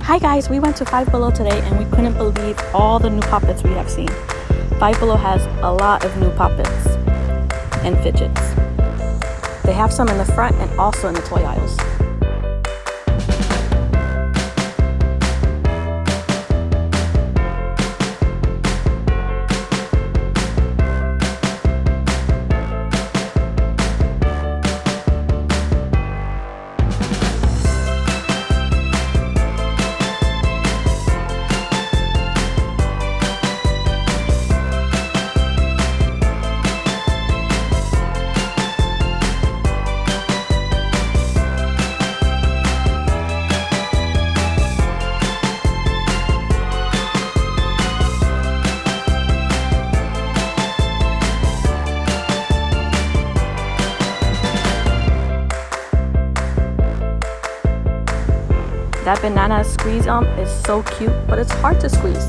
Hi guys, we went to Five Below today and we couldn't believe all the new puppets we have seen. Five Below has a lot of new puppets and fidgets. They have some in the front and also in the toy aisles. That banana squeeze is so cute, but it's hard to squeeze.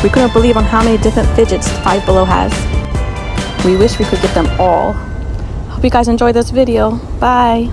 We couldn't believe on how many different fidgets Five Below has. We wish we could get them all. Hope you guys enjoyed this video. Bye.